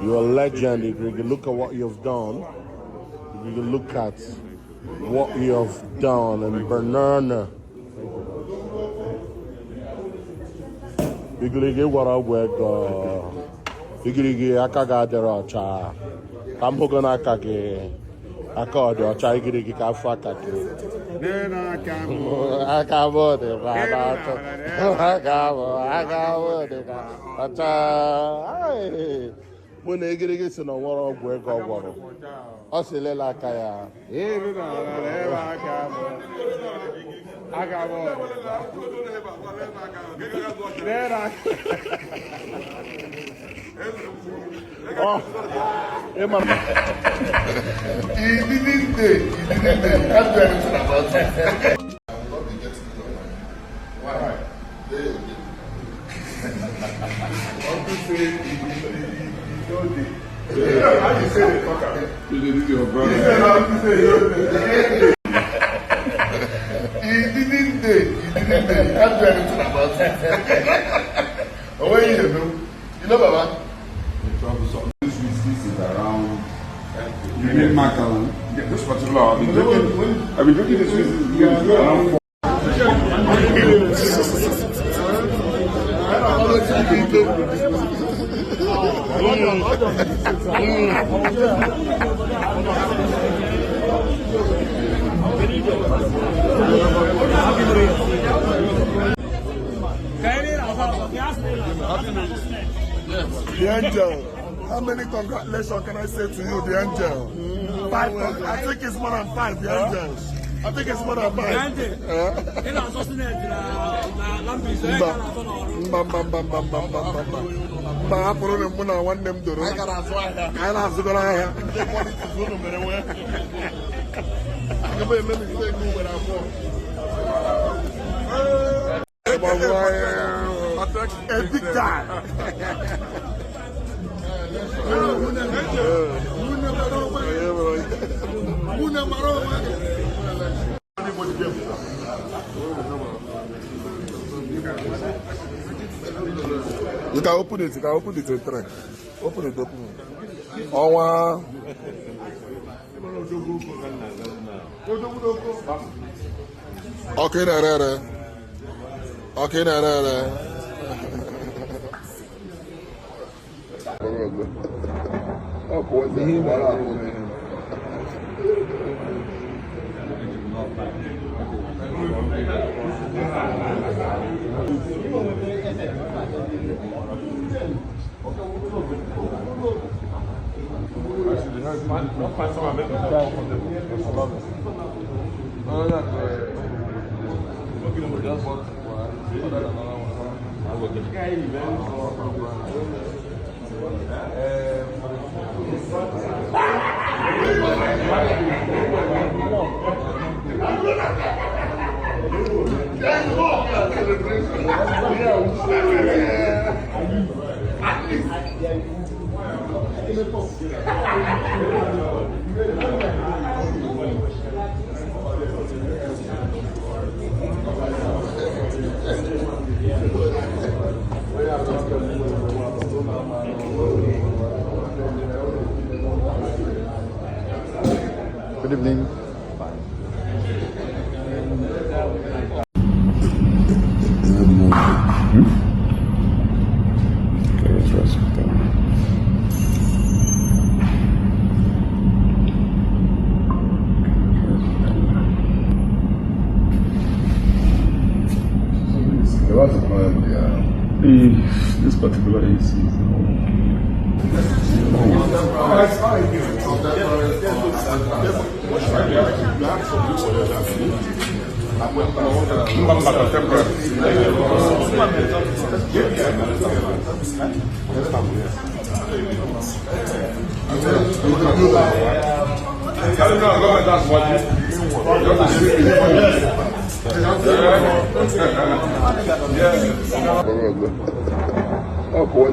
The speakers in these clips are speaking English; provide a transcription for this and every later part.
You're a legend. If you look at what you've done, if you look at what you've done in Banana. Igirigi wara gwego. Igirigi akaga derocha. Kambogo na kage. Akode ocha igirigi ka fa kage. Akabo de bana. Akabo de bana. Ocha. When igirigi si no wara gwego wara. O si lela aka ya. Oh, he didn't say. Can't do anything about it. Why? Uncle say he don't do. How you say the fucker? You did your brother. He didn't say. Can't do anything about it. What you know? You know, Baba? This is around. You need Macallan. This particular. I've been drinking this whiskey around 4. The angel. How many congratulations can I say to you, the angel? 5. I think it's more than 5, the angels. I think it's more than 5. A big guy. You can open it, in 3. Open it. Oh, wow. Okay, there. Okay, there. Oh, boy, Good evening. This particular AC is Oh, boy,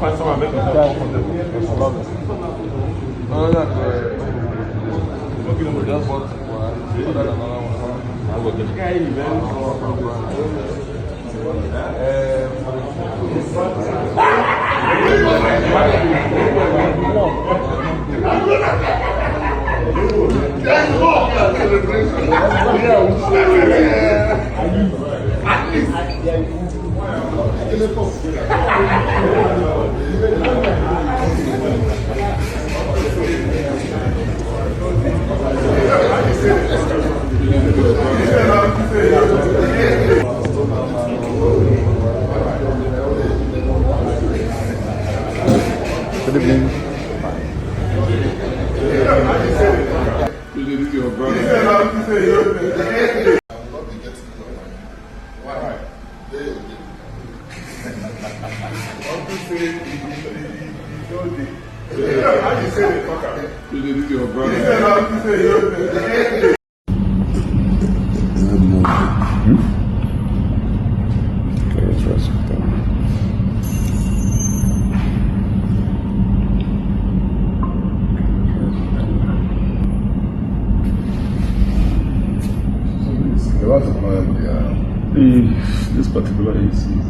Actually, Good evening. This particular AC is